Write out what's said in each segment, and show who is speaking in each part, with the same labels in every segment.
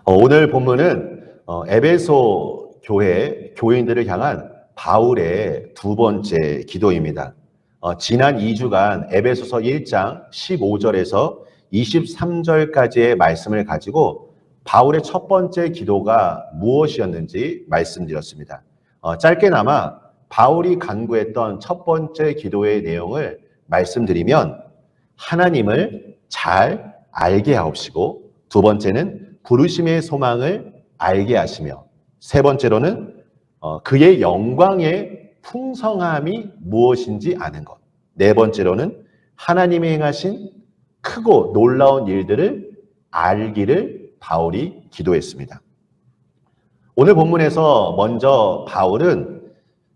Speaker 1: 오늘 본문은 에베소 교회 교인들을 향한 바울의 두 번째 기도입니다. 지난 2주간 에베소서 1장 15절에서 23절까지의 말씀을 가지고 바울의 첫 번째 기도가 무엇이었는지 말씀드렸습니다. 짧게나마 바울이 간구했던 첫 번째 기도의 내용을 말씀드리면 하나님을 잘 알게 하옵시고, 두 번째는 부르심의 소망을 알게 하시며, 세 번째로는 그의 영광의 풍성함이 무엇인지 아는 것, 네 번째로는 하나님이 행하신 크고 놀라운 일들을 알기를 바울이 기도했습니다. 오늘 본문에서 먼저 바울은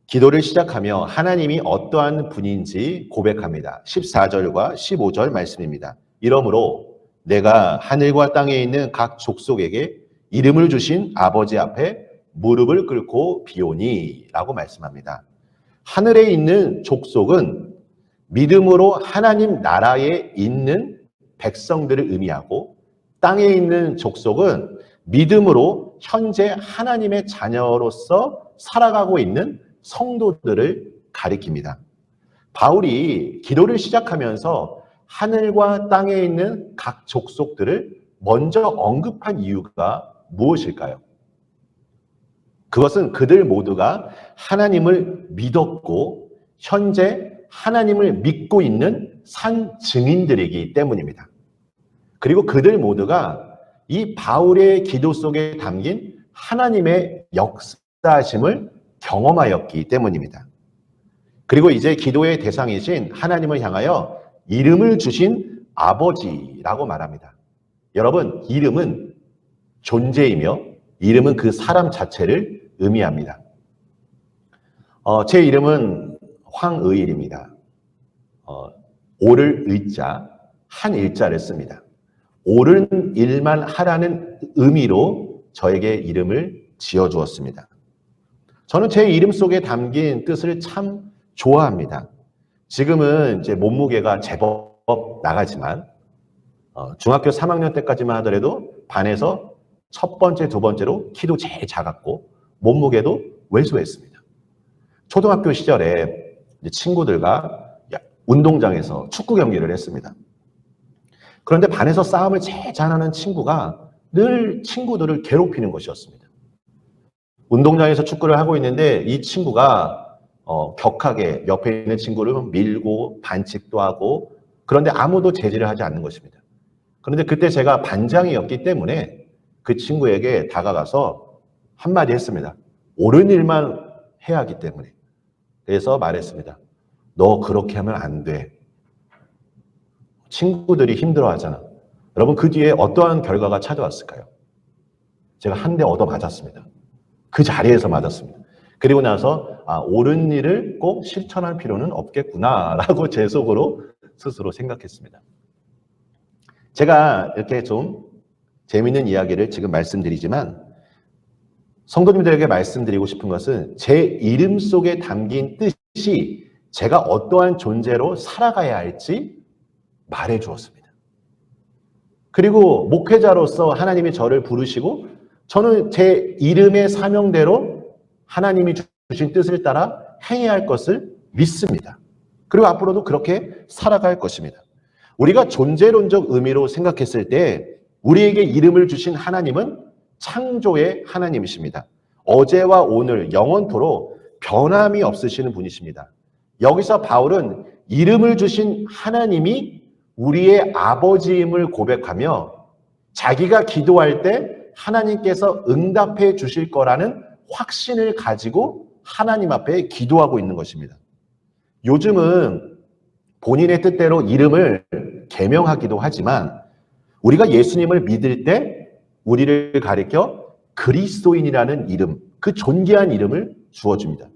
Speaker 1: 기도를 시작하며 하나님이 어떠한 분인지 고백합니다. 14절과 15절 말씀입니다. 이러므로 내가 하늘과 땅에 있는 각 족속에게 이름을 주신 아버지 앞에 무릎을 꿇고 비오니 라고 말씀합니다. 하늘에 있는 족속은 믿음으로 하나님 나라에 있는 백성들을 의미하고, 땅에 있는 족속은 믿음으로 현재 하나님의 자녀로서 살아가고 있는 성도들을 가리킵니다. 바울이 기도를 시작하면서 하늘과 땅에 있는 각 족속들을 먼저 언급한 이유가 무엇일까요? 그것은 그들 모두가 하나님을 믿었고 현재 하나님을 믿고 있는 산 증인들이기 때문입니다. 그리고 그들 모두가 이 바울의 기도 속에 담긴 하나님의 역사하심을 경험하였기 때문입니다. 그리고 이제 기도의 대상이신 하나님을 향하여 이름을 주신 아버지라고 말합니다. 여러분, 이름은 존재이며 이름은 그 사람 자체를 의미합니다. 제 이름은 황의일입니다. 옳을 의자, 한 일자를 씁니다. 옳은 일만 하라는 의미로 저에게 이름을 지어주었습니다. 저는 제 이름 속에 담긴 뜻을 참 좋아합니다. 지금은 이제 몸무게가 제법 나가지만 중학교 3학년 때까지만 하더라도 반에서 첫 번째, 두 번째로 키도 제일 작았고 몸무게도 왜소했습니다. 초등학교 시절에 친구들과 운동장에서 축구 경기를 했습니다. 그런데 반에서 싸움을 제일 잘하는 친구가 늘 친구들을 괴롭히는 것이었습니다. 운동장에서 축구를 하고 있는데 이 친구가 격하게 옆에 있는 친구를 밀고 반칙도 하고, 그런데 아무도 제지를 하지 않는 것입니다. 그런데 그때 제가 반장이었기 때문에 그 친구에게 다가가서 한마디 했습니다. 옳은 일만 해야 하기 때문에. 그래서 말했습니다. 너 그렇게 하면 안 돼. 친구들이 힘들어하잖아. 여러분, 그 뒤에 어떠한 결과가 찾아왔을까요? 제가 한 대 얻어 맞았습니다. 그 자리에서 맞았습니다. 그리고 나서 옳은 일을 꼭 실천할 필요는 없겠구나라고 제 속으로 스스로 생각했습니다. 제가 이렇게 좀 재미있는 이야기를 지금 말씀드리지만 성도님들에게 말씀드리고 싶은 것은 제 이름 속에 담긴 뜻이 제가 어떠한 존재로 살아가야 할지 말해 주었습니다. 그리고 목회자로서 하나님이 저를 부르시고 저는 제 이름의 사명대로 하나님이 주신 뜻을 따라 행해야 할 것을 믿습니다. 그리고 앞으로도 그렇게 살아갈 것입니다. 우리가 존재론적 의미로 생각했을 때 우리에게 이름을 주신 하나님은 창조의 하나님이십니다. 어제와 오늘 영원토록 변함이 없으시는 분이십니다. 여기서 바울은 이름을 주신 하나님이 우리의 아버지임을 고백하며 자기가 기도할 때 하나님께서 응답해 주실 거라는 확신을 가지고 하나님 앞에 기도하고 있는 것입니다. 요즘은 본인의 뜻대로 이름을 개명하기도 하지만 우리가 예수님을 믿을 때 우리를 가리켜 그리스도인이라는 이름, 그 존귀한 이름을 주어줍니다.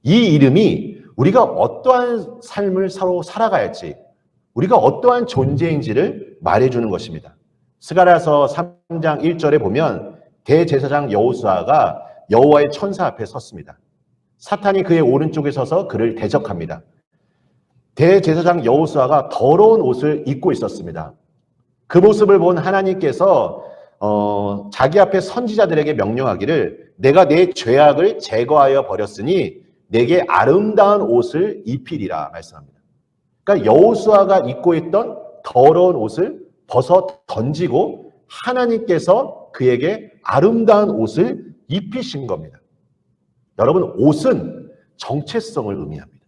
Speaker 1: 이 이름이 우리가 어떠한 삶을 서로 살아가야 할지, 우리가 어떠한 존재인지를 말해주는 것입니다. 스가랴서 3장 1절에 보면 대제사장 여호수아가 여호와의 천사 앞에 섰습니다. 사탄이 그의 오른쪽에 서서 그를 대적합니다. 대제사장 여호수아가 더러운 옷을 입고 있었습니다. 그 모습을 본 하나님께서 자기 앞에 선지자들에게 명령하기를 내가 내 죄악을 제거하여 버렸으니 내게 아름다운 옷을 입히리라 말씀합니다. 그러니까 여호수아가 입고 있던 더러운 옷을 벗어 던지고 하나님께서 그에게 아름다운 옷을 입히신 겁니다. 여러분, 옷은 정체성을 의미합니다.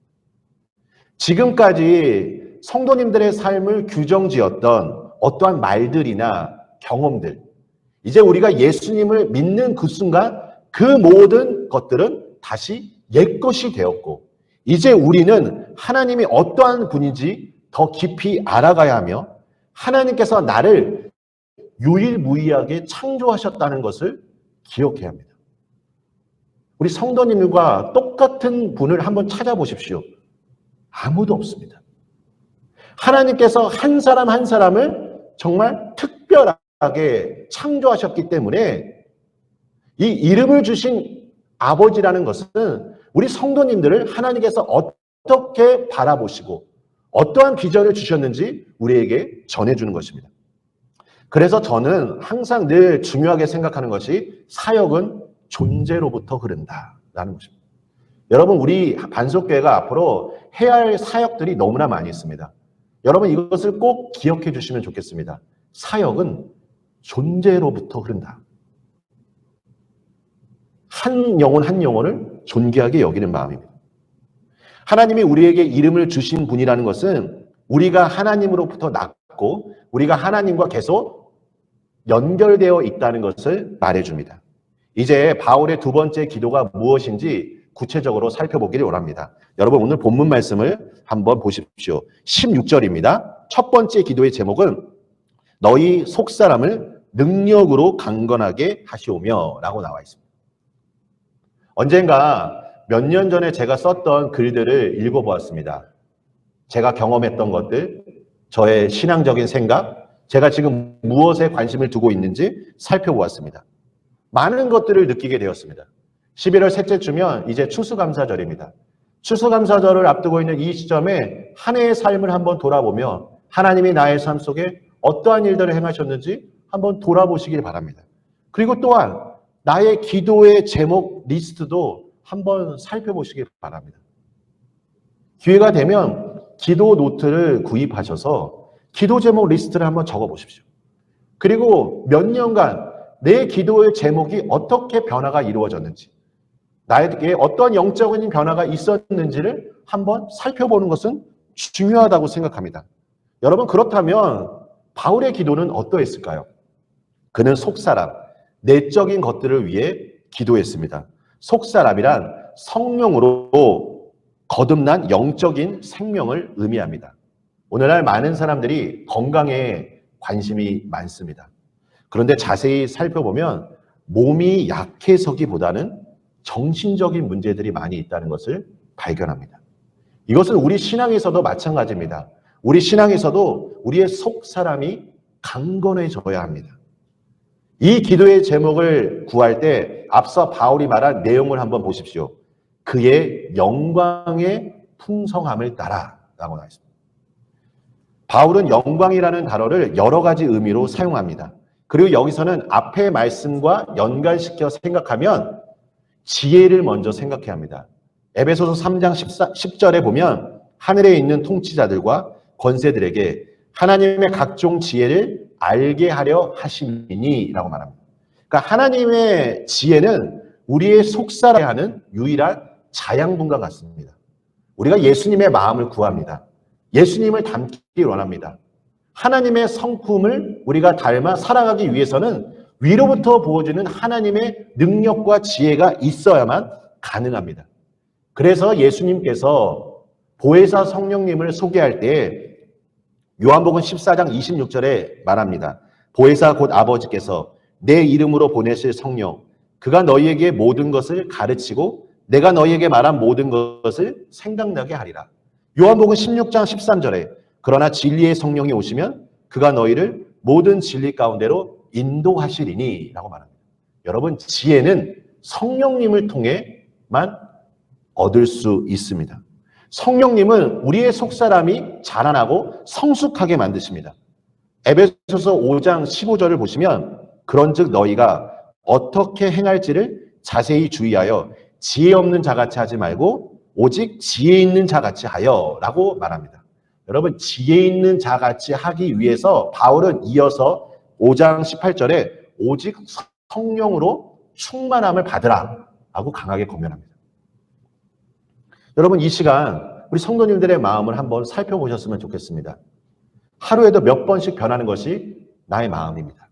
Speaker 1: 지금까지 성도님들의 삶을 규정지었던 어떠한 말들이나 경험들, 이제 우리가 예수님을 믿는 그 순간 그 모든 것들은 다시 옛것이 되었고, 이제 우리는 하나님이 어떠한 분인지 더 깊이 알아가야 하며 하나님께서 나를 유일무이하게 창조하셨다는 것을 기억해야 합니다. 우리 성도님과 똑같은 분을 한번 찾아보십시오. 아무도 없습니다. 하나님께서 한 사람 한 사람을 정말 특별하게 창조하셨기 때문에 이 이름을 주신 아버지라는 것은 우리 성도님들을 하나님께서 어떻게 바라보시고 어떠한 비전을 주셨는지 우리에게 전해주는 것입니다. 그래서 저는 항상 늘 중요하게 생각하는 것이 사역은 존재로부터 흐른다라는 것입니다. 여러분, 우리 반석교회가 앞으로 해야 할 사역들이 너무나 많이 있습니다. 여러분, 이것을 꼭 기억해 주시면 좋겠습니다. 사역은 존재로부터 흐른다. 한 영혼 한 영혼을 존귀하게 여기는 마음입니다. 하나님이 우리에게 이름을 주신 분이라는 것은 우리가 하나님으로부터 낳고 우리가 하나님과 계속 연결되어 있다는 것을 말해줍니다. 이제 바울의 두 번째 기도가 무엇인지 구체적으로 살펴보기를 원합니다. 여러분, 오늘 본문 말씀을 한번 보십시오. 16절입니다. 첫 번째 기도의 제목은 너희 속사람을 능력으로 강건하게 하시오며 라고 나와 있습니다. 언젠가 몇 년 전에 제가 썼던 글들을 읽어보았습니다. 제가 경험했던 것들, 저의 신앙적인 생각, 제가 지금 무엇에 관심을 두고 있는지 살펴보았습니다. 많은 것들을 느끼게 되었습니다. 11월 셋째 주면 이제 추수감사절입니다. 추수감사절을 앞두고 있는 이 시점에 한 해의 삶을 한번 돌아보며 하나님이 나의 삶 속에 어떠한 일들을 행하셨는지 한번 돌아보시길 바랍니다. 그리고 또한 나의 기도의 제목 리스트도 한번 살펴보시길 바랍니다. 기회가 되면 기도 노트를 구입하셔서 기도 제목 리스트를 한번 적어보십시오. 그리고 몇 년간 내 기도의 제목이 어떻게 변화가 이루어졌는지, 나에게 어떤 영적인 변화가 있었는지를 한번 살펴보는 것은 중요하다고 생각합니다. 여러분, 그렇다면 바울의 기도는 어떠했을까요? 그는 속사람, 내적인 것들을 위해 기도했습니다. 속사람이란 성령으로 거듭난 영적인 생명을 의미합니다. 오늘날 많은 사람들이 건강에 관심이 많습니다. 그런데 자세히 살펴보면 몸이 약해서기보다는 정신적인 문제들이 많이 있다는 것을 발견합니다. 이것은 우리 신앙에서도 마찬가지입니다. 우리 신앙에서도 우리의 속사람이 강건해져야 합니다. 이 기도의 제목을 구할 때 앞서 바울이 말한 내용을 한번 보십시오. 그의 영광의 풍성함을 따라 라고 나와 있습니다. 바울은 영광이라는 단어를 여러 가지 의미로 사용합니다. 그리고 여기서는 앞의 말씀과 연관시켜 생각하면 지혜를 먼저 생각해야 합니다. 에베소서 3장 10절에 보면 하늘에 있는 통치자들과 권세들에게 하나님의 각종 지혜를 알게 하려 하심이니 라고 말합니다. 그러니까 하나님의 지혜는 우리의 속살아야 하는 유일한 자양분과 같습니다. 우리가 예수님의 마음을 구합니다. 예수님을 닮기 원합니다. 하나님의 성품을 우리가 닮아 살아가기 위해서는 위로부터 부어지는 하나님의 능력과 지혜가 있어야만 가능합니다. 그래서 예수님께서 보혜사 성령님을 소개할 때 요한복음 14장 26절에 말합니다. 보혜사 곧 아버지께서 내 이름으로 보내실 성령, 그가 너희에게 모든 것을 가르치고 내가 너희에게 말한 모든 것을 생각나게 하리라. 요한복음 16장 13절에 그러나 진리의 성령이 오시면 그가 너희를 모든 진리 가운데로 인도하시리니 라고 말합니다. 여러분, 지혜는 성령님을 통해만 얻을 수 있습니다. 성령님은 우리의 속사람이 자라나고 성숙하게 만드십니다. 에베소서 5장 15절을 보시면 그런즉 너희가 어떻게 행할지를 자세히 주의하여 지혜 없는 자같이 하지 말고 오직 지혜 있는 자같이 하여 라고 말합니다. 여러분, 지혜 있는 자같이 하기 위해서 바울은 이어서 5장 18절에 오직 성령으로 충만함을 받으라 라고 강하게 권면합니다. 여러분, 이 시간 우리 성도님들의 마음을 한번 살펴보셨으면 좋겠습니다. 하루에도 몇 번씩 변하는 것이 나의 마음입니다.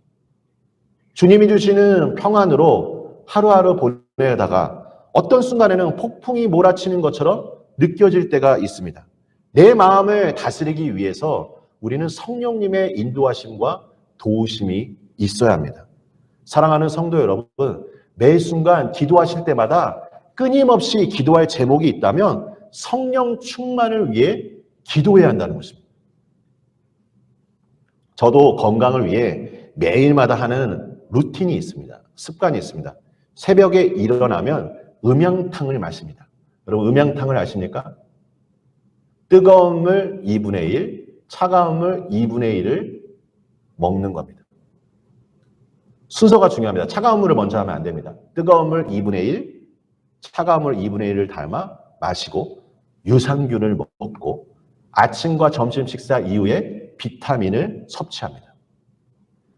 Speaker 1: 주님이 주시는 평안으로 하루하루 보내다가 어떤 순간에는 폭풍이 몰아치는 것처럼 느껴질 때가 있습니다. 내 마음을 다스리기 위해서 우리는 성령님의 인도하심과 도우심이 있어야 합니다. 사랑하는 성도 여러분, 매 순간 기도하실 때마다 끊임없이 기도할 제목이 있다면 성령 충만을 위해 기도해야 한다는 것입니다. 저도 건강을 위해 매일마다 하는 루틴이 있습니다. 습관이 있습니다. 새벽에 일어나면 음양탕을 마십니다. 여러분, 음양탕을 아십니까? 뜨거운 물 2분의 1, 차가운 물 2분의 1을 먹는 겁니다. 순서가 중요합니다. 차가운 물을 먼저 하면 안 됩니다. 뜨거운 물 2분의 1, 차가운 물 2분의 1을 담아 마시고 유산균을 먹고 아침과 점심 식사 이후에 비타민을 섭취합니다.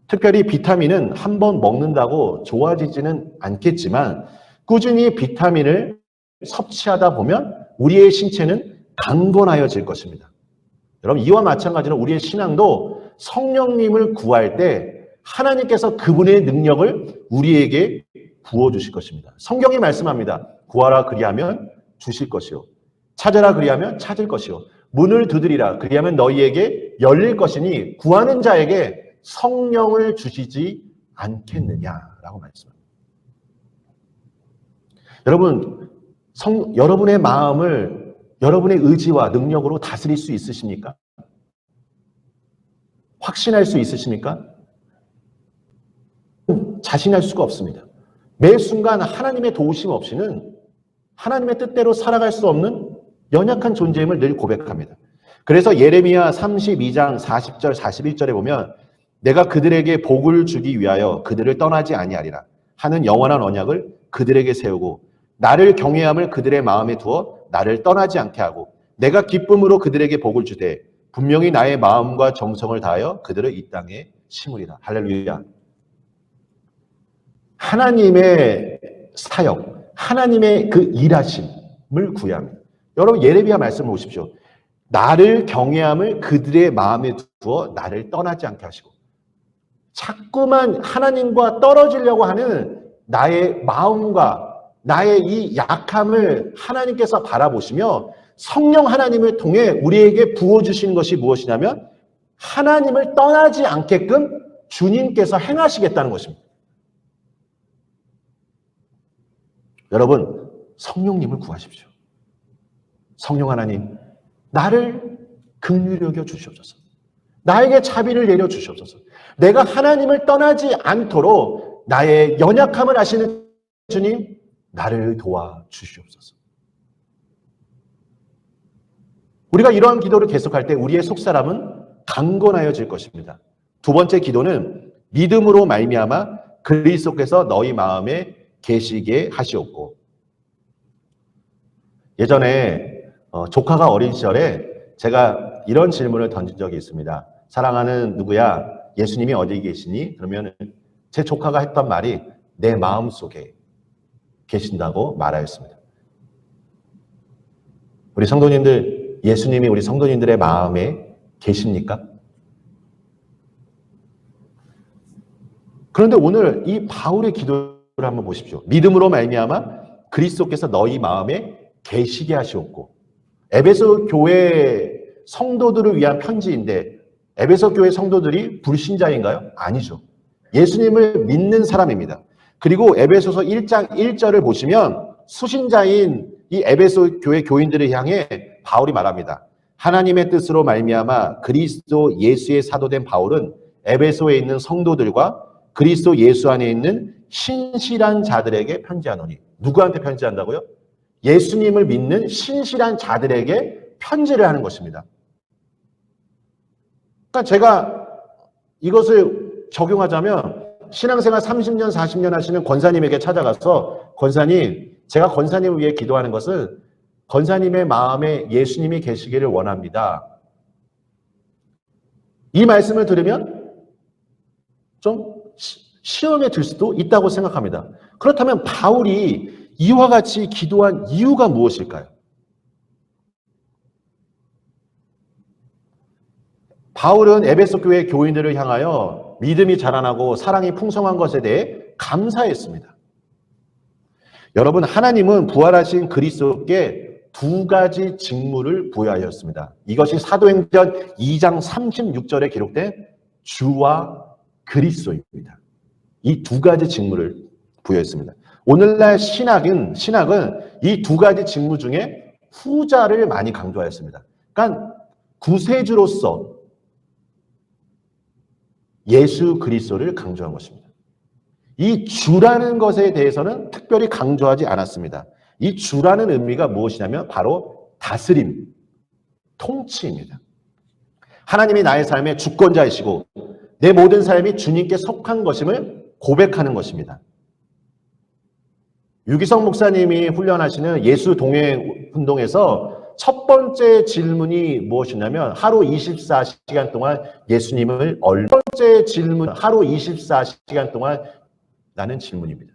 Speaker 1: 특별히 비타민은 한 번 먹는다고 좋아지지는 않겠지만 꾸준히 비타민을 섭취하다 보면 우리의 신체는 강건하여질 것입니다. 여러분, 이와 마찬가지로 우리의 신앙도 성령님을 구할 때 하나님께서 그분의 능력을 우리에게 부어주실 것입니다. 성경이 말씀합니다. 구하라 그리하면 주실 것이요. 찾으라 그리하면 찾을 것이요. 문을 두드리라 그리하면 너희에게 열릴 것이니 구하는 자에게 성령을 주시지 않겠느냐라고 말씀합니다. 여러분, 여러분의 마음을 여러분의 의지와 능력으로 다스릴 수 있으십니까? 확신할 수 있으십니까? 자신할 수가 없습니다. 매 순간 하나님의 도우심 없이는 하나님의 뜻대로 살아갈 수 없는 연약한 존재임을 늘 고백합니다. 그래서 예레미야 32장 40절 41절에 보면 내가 그들에게 복을 주기 위하여 그들을 떠나지 아니하리라 하는 영원한 언약을 그들에게 세우고 나를 경외함을 그들의 마음에 두어 나를 떠나지 않게 하고 내가 기쁨으로 그들에게 복을 주되 분명히 나의 마음과 정성을 다하여 그들을 이 땅에 심으리라. 할렐루야. 하나님의 사역, 하나님의 그 일하심을 구해야 합니다. 여러분, 예레미야 말씀을 보십시오. 나를 경외함을 그들의 마음에 두어 나를 떠나지 않게 하시고 자꾸만 하나님과 떨어지려고 하는 나의 마음과 나의 이 약함을 하나님께서 바라보시며 성령 하나님을 통해 우리에게 부어주시는 것이 무엇이냐면 하나님을 떠나지 않게끔 주님께서 행하시겠다는 것입니다. 여러분, 성령님을 구하십시오. 성령 하나님, 나를 긍휼히 여겨 주시옵소서. 나에게 자비를 내려 주시옵소서. 내가 하나님을 떠나지 않도록 나의 연약함을 아시는 주님, 나를 도와 주시옵소서. 우리가 이러한 기도를 계속할 때 우리의 속사람은 강건하여질 것입니다. 두 번째 기도는 믿음으로 말미암아 그리스도께서 너희 마음에 계시게 하시옵고. 예전에 조카가 어린 시절에 제가 이런 질문을 던진 적이 있습니다. 사랑하는 누구야? 예수님이 어디 계시니? 그러면 제 조카가 했던 말이 내 마음속에 계신다고 말하였습니다. 우리 성도님들, 예수님이 우리 성도님들의 마음에 계십니까? 그런데 오늘 이 바울의 기도를 한번 보십시오. 믿음으로 말미암아 그리스도께서 너희 마음에 계시게 하시옵고. 에베소 교회 성도들을 위한 편지인데 에베소 교회 성도들이 불신자인가요? 아니죠. 예수님을 믿는 사람입니다. 그리고 에베소서 1장 1절을 보시면 수신자인 이 에베소 교회 교인들을 향해 바울이 말합니다. 하나님의 뜻으로 말미암아 그리스도 예수의 사도된 바울은 에베소에 있는 성도들과 그리스도 예수 안에 있는 신실한 자들에게 편지하노니. 누구한테 편지한다고요? 예수님을 믿는 신실한 자들에게 편지를 하는 것입니다. 그러니까 제가 이것을 적용하자면 신앙생활 30년, 40년 하시는 권사님에게 찾아가서 권사님, 제가 권사님을 위해 기도하는 것은 권사님의 마음에 예수님이 계시기를 원합니다. 이 말씀을 들으면 좀 시험에 들 수도 있다고 생각합니다. 그렇다면 바울이 이와 같이 기도한 이유가 무엇일까요? 바울은 에베소 교회 교인들을 향하여 믿음이 자라나고 사랑이 풍성한 것에 대해 감사했습니다. 여러분, 하나님은 부활하신 그리스도께 두 가지 직무를 부여하였습니다. 이것이 사도행전 2장 36절에 기록된 주와 그리스도입니다. 이 두 가지 직무를 부여했습니다. 오늘날 신학은 이 두 가지 직무 중에 후자를 많이 강조하였습니다. 그러니까 구세주로서 예수 그리스도를 강조한 것입니다. 이 주라는 것에 대해서는 특별히 강조하지 않았습니다. 이 주라는 의미가 무엇이냐면 바로 다스림, 통치입니다. 하나님이 나의 삶의 주권자이시고 내 모든 삶이 주님께 속한 것임을 고백하는 것입니다. 유기성 목사님이 훈련하시는 예수 동행 운동에서 첫 번째 질문이 무엇이냐면 하루 24시간 동안 예수님을 첫 번째 질문, 하루 24시간 동안 라는 질문입니다.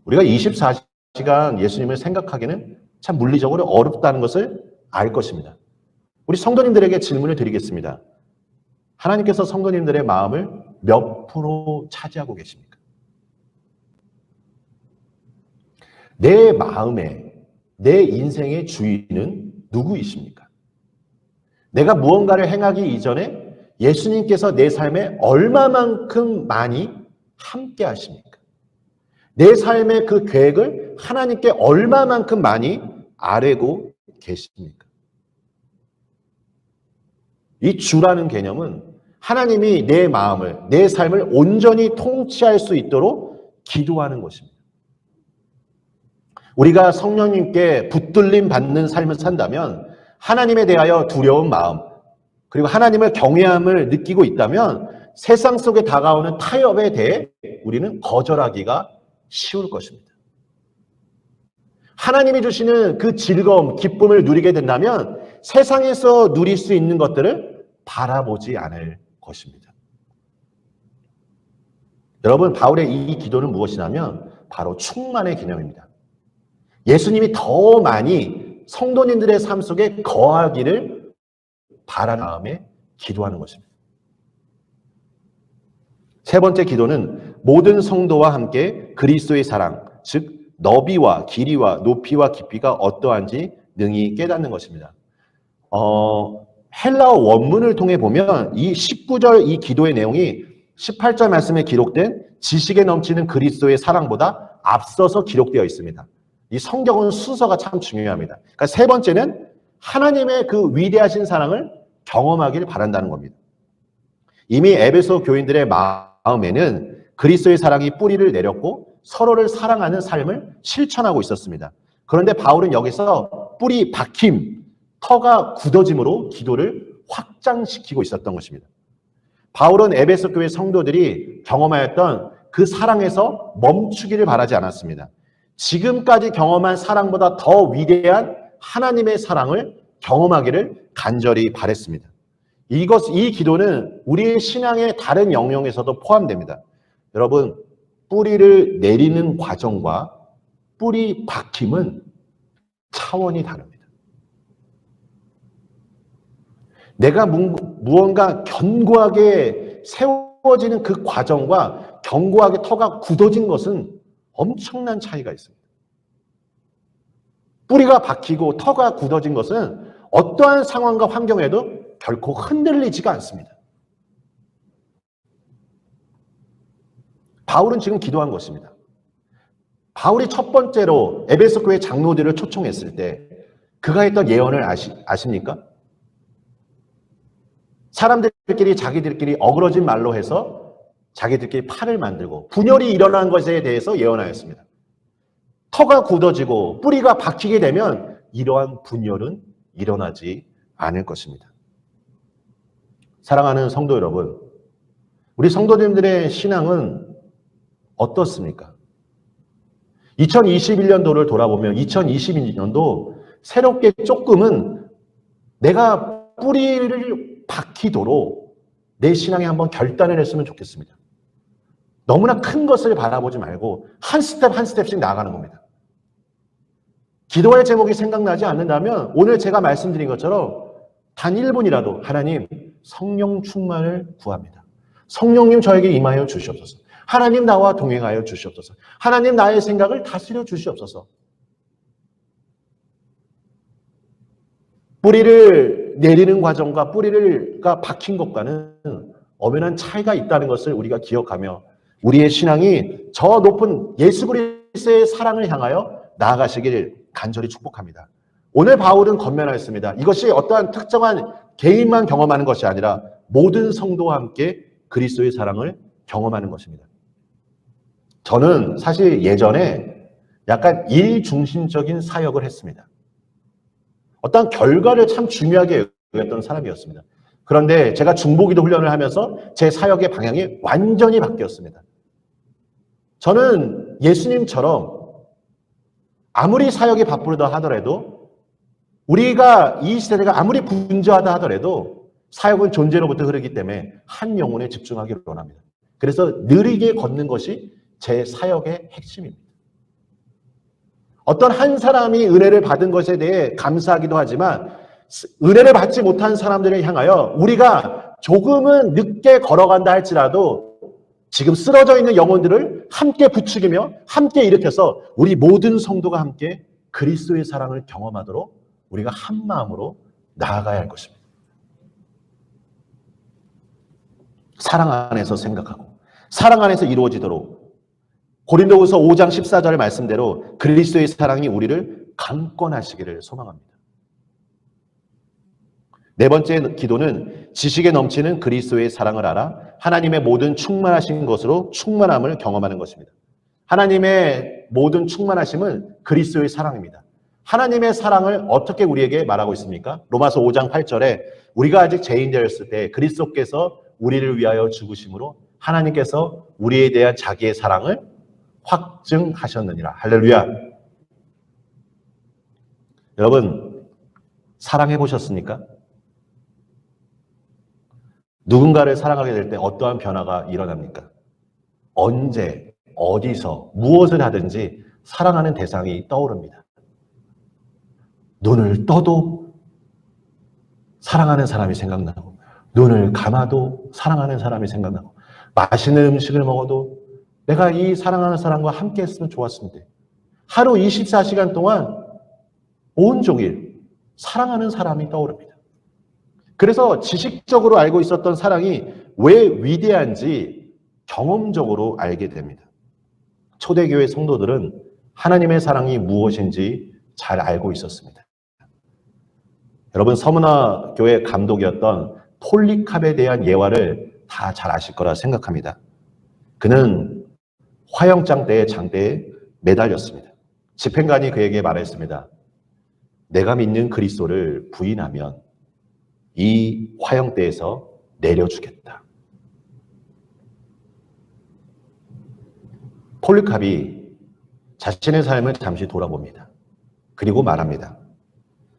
Speaker 1: 우리가 24시간 예수님을 생각하기는 참 물리적으로 어렵다는 것을 알 것입니다. 우리 성도님들에게 질문을 드리겠습니다. 하나님께서 성도님들의 마음을 몇 프로 차지하고 계십니까? 내 마음에 내 인생의 주인은 누구이십니까? 내가 무언가를 행하기 이전에 예수님께서 내 삶에 얼마만큼 많이 함께 하십니까? 내 삶의 그 계획을 하나님께 얼마만큼 많이 아뢰고 계십니까? 이 주라는 개념은 하나님이 내 마음을, 내 삶을 온전히 통치할 수 있도록 기도하는 것입니다. 우리가 성령님께 붙들림 받는 삶을 산다면 하나님에 대하여 두려운 마음, 그리고 하나님을 경외함을 느끼고 있다면 세상 속에 다가오는 타협에 대해 우리는 거절하기가 쉬울 것입니다. 하나님이 주시는 그 즐거움, 기쁨을 누리게 된다면 세상에서 누릴 수 있는 것들을 바라보지 않을 것입니다. 여러분, 바울의 이 기도는 무엇이냐면 바로 충만의 개념입니다. 예수님이 더 많이 성도님들의 삶 속에 거하기를 바라는 마음에 기도하는 것입니다. 세 번째 기도는 모든 성도와 함께 그리스도의 사랑, 즉 너비와 길이와 높이와 깊이가 어떠한지 능히 깨닫는 것입니다. 헬라어 원문을 통해 보면 이 19절 이 기도의 내용이 18절 말씀에 기록된 지식에 넘치는 그리스도의 사랑보다 앞서서 기록되어 있습니다. 이 성경은 순서가 참 중요합니다. 그러니까 세 번째는 하나님의 그 위대하신 사랑을 경험하기를 바란다는 겁니다. 이미 에베소 교인들의 마음에는 그리스도의 사랑이 뿌리를 내렸고 서로를 사랑하는 삶을 실천하고 있었습니다. 그런데 바울은 여기서 뿌리 박힘, 터가 굳어짐으로 기도를 확장시키고 있었던 것입니다. 바울은 에베소 교회 성도들이 경험하였던 그 사랑에서 멈추기를 바라지 않았습니다. 지금까지 경험한 사랑보다 더 위대한 하나님의 사랑을 경험하기를 간절히 바랬습니다. 이 기도는 우리의 신앙의 다른 영역에서도 포함됩니다. 여러분, 뿌리를 내리는 과정과 뿌리 박힘은 차원이 다릅니다. 내가 무언가 견고하게 세워지는 그 과정과 견고하게 터가 굳어진 것은 엄청난 차이가 있습니다. 뿌리가 박히고 터가 굳어진 것은 어떠한 상황과 환경에도 결코 흔들리지가 않습니다. 바울은 지금 기도한 것입니다. 바울이 첫 번째로 에베소 교회 장로들을 초청했을 때 그가 했던 예언을 아십니까? 사람들끼리 자기들끼리 어그러진 말로 해서 자기들끼리 팔을 만들고 분열이 일어난 것에 대해서 예언하였습니다. 터가 굳어지고 뿌리가 박히게 되면 이러한 분열은 일어나지 않을 것입니다. 사랑하는 성도 여러분, 우리 성도님들의 신앙은 어떻습니까? 2021년도를 돌아보면 2022년도 새롭게 조금은 내가 뿌리를 박히도록 내 신앙에 한번 결단을 했으면 좋겠습니다. 너무나 큰 것을 바라보지 말고 한 스텝 한 스텝씩 나아가는 겁니다. 기도할 제목이 생각나지 않는다면 오늘 제가 말씀드린 것처럼 단 1분이라도 하나님 성령 충만을 구합니다. 성령님 저에게 임하여 주시옵소서. 하나님 나와 동행하여 주시옵소서. 하나님 나의 생각을 다스려 주시옵소서. 뿌리를 내리는 과정과 뿌리가 박힌 것과는 엄연한 차이가 있다는 것을 우리가 기억하며 우리의 신앙이 저 높은 예수 그리스도의 사랑을 향하여 나아가시길 간절히 축복합니다. 오늘 바울은 권면하였습니다. 이것이 어떠한 특정한 개인만 경험하는 것이 아니라 모든 성도와 함께 그리스도의 사랑을 경험하는 것입니다. 저는 사실 예전에 약간 일 중심적인 사역을 했습니다. 어떤 결과를 참 중요하게 여겼던 사람이었습니다. 그런데 제가 중보기도 훈련을 하면서 제 사역의 방향이 완전히 바뀌었습니다. 저는 예수님처럼 아무리 사역이 바쁘다 하더라도 우리가 이 시대가 아무리 분주하다 하더라도 사역은 존재로부터 흐르기 때문에 한 영혼에 집중하기를 원합니다. 그래서 느리게 걷는 것이 제 사역의 핵심입니다. 어떤 한 사람이 은혜를 받은 것에 대해 감사하기도 하지만 은혜를 받지 못한 사람들을 향하여 우리가 조금은 늦게 걸어간다 할지라도 지금 쓰러져 있는 영혼들을 함께 부추기며 함께 일으켜서 우리 모든 성도가 함께 그리스도의 사랑을 경험하도록 우리가 한 마음으로 나아가야 할 것입니다. 사랑 안에서 생각하고 사랑 안에서 이루어지도록 고린도후서 5장 14절의 말씀대로 그리스도의 사랑이 우리를 강권하시기를 소망합니다. 네 번째 기도는 지식에 넘치는 그리스도의 사랑을 알아 하나님의 모든 충만하신 것으로 충만함을 경험하는 것입니다. 하나님의 모든 충만하심은 그리스도의 사랑입니다. 하나님의 사랑을 어떻게 우리에게 말하고 있습니까? 로마서 5장 8절에 우리가 아직 죄인되었을 때 그리스도께서 우리를 위하여 죽으심으로 하나님께서 우리에 대한 자기의 사랑을 확증하셨느니라. 할렐루야. 여러분, 사랑해 보셨습니까? 누군가를 사랑하게 될 때 어떠한 변화가 일어납니까? 언제, 어디서, 무엇을 하든지 사랑하는 대상이 떠오릅니다. 눈을 떠도 사랑하는 사람이 생각나고, 눈을 감아도 사랑하는 사람이 생각나고, 맛있는 음식을 먹어도 내가 이 사랑하는 사람과 함께 했으면 좋았을 텐데, 하루 24시간 동안 온종일 사랑하는 사람이 떠오릅니다. 그래서 지식적으로 알고 있었던 사랑이 왜 위대한지 경험적으로 알게 됩니다. 초대교회 성도들은 하나님의 사랑이 무엇인지 잘 알고 있었습니다. 여러분, 서문화 교회 감독이었던 폴리캅에 대한 예화를 다 잘 아실 거라 생각합니다. 그는 화형장대의 장대에 매달렸습니다. 집행관이 그에게 말했습니다. 내가 믿는 그리스도를 부인하면 이 화형대에서 내려주겠다. 폴리캅이 자신의 삶을 잠시 돌아봅니다. 그리고 말합니다.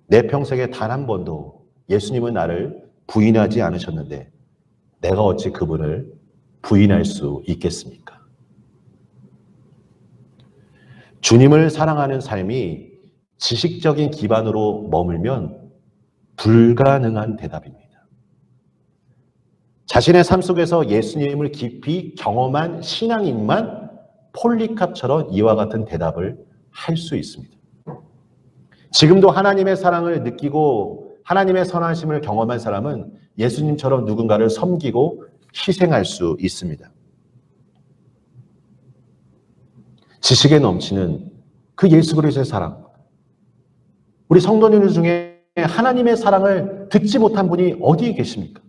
Speaker 1: 내 평생에 단 한 번도 예수님은 나를 부인하지 않으셨는데 내가 어찌 그분을 부인할 수 있겠습니까? 주님을 사랑하는 삶이 지식적인 기반으로 머물면 불가능한 대답입니다. 자신의 삶 속에서 예수님을 깊이 경험한 신앙인만 폴리캅처럼 이와 같은 대답을 할 수 있습니다. 지금도 하나님의 사랑을 느끼고 하나님의 선하심을 경험한 사람은 예수님처럼 누군가를 섬기고 희생할 수 있습니다. 지식에 넘치는 그 예수 그리스도의 사랑. 우리 성도님들 중에 하나님의 사랑을 듣지 못한 분이 어디에 계십니까?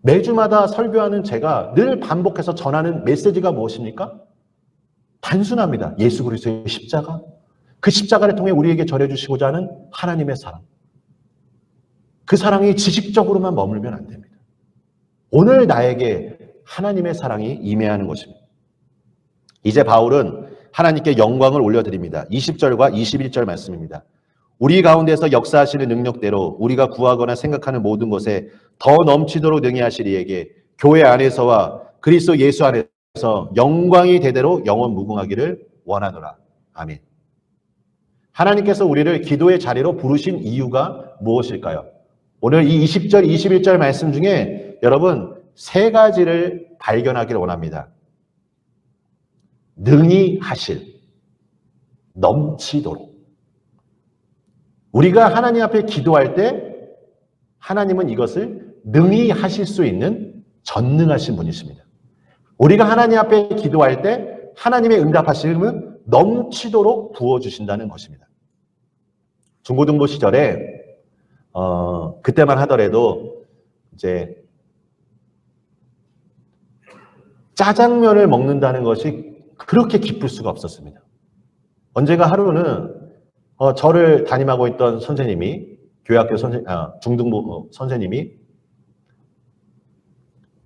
Speaker 1: 매주마다 설교하는 제가 늘 반복해서 전하는 메시지가 무엇입니까? 단순합니다. 예수 그리스도의 십자가. 그 십자가를 통해 우리에게 전해주시고자 하는 하나님의 사랑. 그 사랑이 지식적으로만 머물면 안 됩니다. 오늘 나에게 하나님의 사랑이 임해하는 것입니다. 이제 바울은 하나님께 영광을 올려드립니다. 20절과 21절 말씀입니다. 우리 가운데서 역사하시는 능력대로 우리가 구하거나 생각하는 모든 것에 더 넘치도록 능히 하시리 이에게 교회 안에서와 그리스도 예수 안에서 영광이 대대로 영원 무궁하기를 원하노라. 아멘. 하나님께서 우리를 기도의 자리로 부르신 이유가 무엇일까요? 오늘 이 20절, 21절 말씀 중에 여러분 세 가지를 발견하기를 원합니다. 능히 하실, 넘치도록. 우리가 하나님 앞에 기도할 때 하나님은 이것을 능히 하실 수 있는 전능하신 분이십니다. 우리가 하나님 앞에 기도할 때 하나님의 응답하심은 넘치도록 부어주신다는 것입니다. 중고등부 시절에 그때만 하더라도 이제 짜장면을 먹는다는 것이 그렇게 기쁠 수가 없었습니다. 언젠가 하루는 저를 담임하고 있던 선생님이 교회학교 중등부 선생님이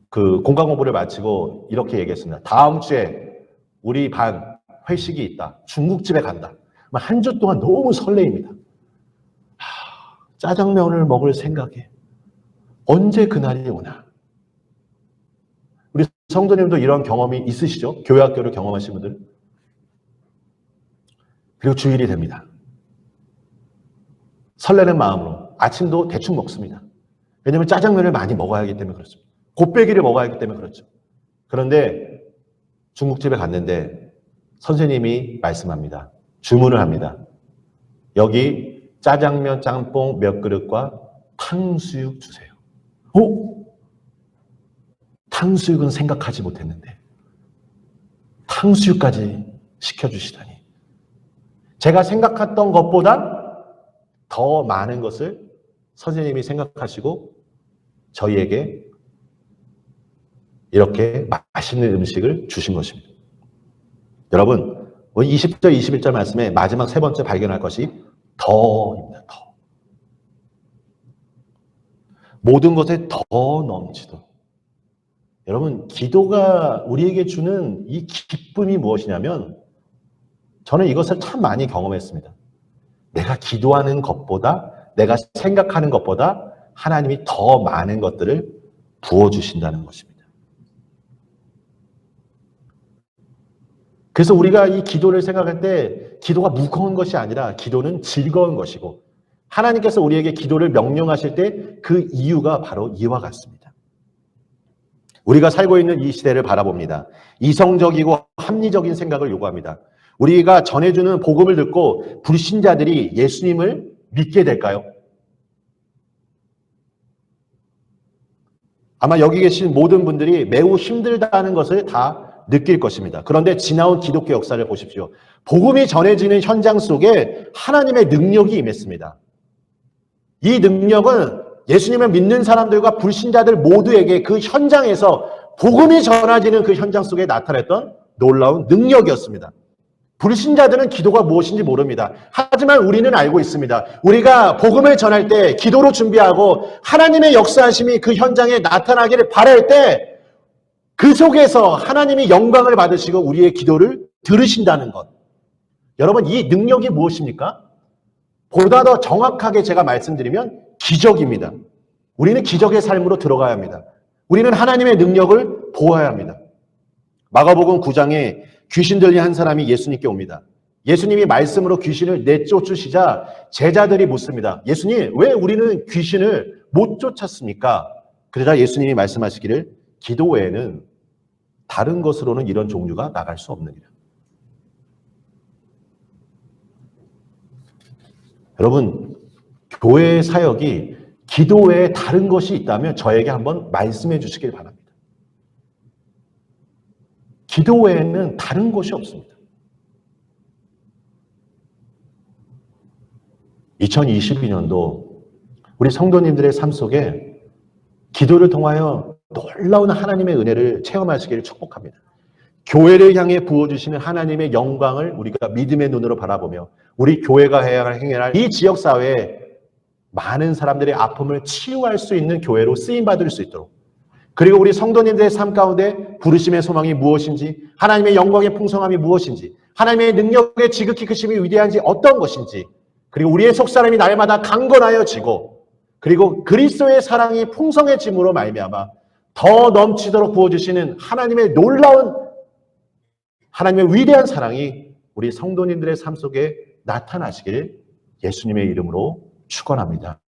Speaker 1: 그 공강 공부를 마치고 이렇게 얘기했습니다. 다음 주에 우리 반 회식이 있다. 중국집에 간다. 한 주 동안 너무 설레입니다. 짜장면을 먹을 생각에 언제 그날이 오나. 우리 성도님도 이런 경험이 있으시죠? 교회학교를 경험하신 분들. 그리고 주일이 됩니다. 설레는 마음으로 아침도 대충 먹습니다. 왜냐하면 짜장면을 많이 먹어야 하기 때문에 그렇습니다. 곱빼기를 먹어야 하기 때문에 그렇죠. 그런데 중국집에 갔는데 선생님이 말씀합니다. 주문을 합니다. 여기 짜장면, 짬뽕 몇 그릇과 탕수육 주세요. 탕수육은 생각하지 못했는데 탕수육까지 시켜주시다니. 제가 생각했던 것보다 더 많은 것을 선생님이 생각하시고 저희에게 이렇게 맛있는 음식을 주신 것입니다. 여러분, 20절, 21절 말씀에 마지막 세 번째 발견할 것이 더입니다. 더. 모든 것에 더 넘치도록. 여러분, 기도가 우리에게 주는 이 기쁨이 무엇이냐면 저는 이것을 참 많이 경험했습니다. 내가 기도하는 것보다, 내가 생각하는 것보다 하나님이 더 많은 것들을 부어주신다는 것입니다. 그래서 우리가 이 기도를 생각할 때 기도가 무거운 것이 아니라 기도는 즐거운 것이고 하나님께서 우리에게 기도를 명령하실 때 그 이유가 바로 이와 같습니다. 우리가 살고 있는 이 시대를 바라봅니다. 이성적이고 합리적인 생각을 요구합니다. 우리가 전해주는 복음을 듣고 불신자들이 예수님을 믿게 될까요? 아마 여기 계신 모든 분들이 매우 힘들다는 것을 다 느낄 것입니다. 그런데 지나온 기독교 역사를 보십시오. 복음이 전해지는 현장 속에 하나님의 능력이 임했습니다. 이 능력은 예수님을 믿는 사람들과 불신자들 모두에게 그 현장에서 복음이 전해지는 그 현장 속에 나타났던 놀라운 능력이었습니다. 불신자들은 기도가 무엇인지 모릅니다. 하지만 우리는 알고 있습니다. 우리가 복음을 전할 때 기도로 준비하고 하나님의 역사하심이 그 현장에 나타나기를 바랄 때 그 속에서 하나님이 영광을 받으시고 우리의 기도를 들으신다는 것. 여러분, 이 능력이 무엇입니까? 보다 더 정확하게 제가 말씀드리면 기적입니다. 우리는 기적의 삶으로 들어가야 합니다. 우리는 하나님의 능력을 보아야 합니다. 마가복음 9장에 귀신 들린 한 사람이 예수님께 옵니다. 예수님이 말씀으로 귀신을 내쫓으시자 제자들이 묻습니다. 예수님, 왜 우리는 귀신을 못 쫓았습니까? 그러자 예수님이 말씀하시기를 기도 외에는 다른 것으로는 이런 종류가 나갈 수 없느니라. 여러분, 교회의 사역이 기도 외에 다른 것이 있다면 저에게 한번 말씀해 주시길 바랍니다. 기도 외에는 다른 것이 없습니다. 2022년도 우리 성도님들의 삶 속에 기도를 통하여 놀라운 하나님의 은혜를 체험하시기를 축복합니다. 교회를 향해 부어주시는 하나님의 영광을 우리가 믿음의 눈으로 바라보며 우리 교회가 행할 이 지역사회에 많은 사람들의 아픔을 치유할 수 있는 교회로 쓰임받을 수 있도록 그리고 우리 성도님들의 삶 가운데 부르심의 소망이 무엇인지, 하나님의 영광의 풍성함이 무엇인지, 하나님의 능력의 지극히 크심이 위대한지 어떤 것인지, 그리고 우리의 속사람이 날마다 강건하여지고, 그리고 그리스도의 사랑이 풍성해짐으로 말미암아 더 넘치도록 부어주시는 하나님의 놀라운, 하나님의 위대한 사랑이 우리 성도님들의 삶 속에 나타나시길 예수님의 이름으로 축원합니다.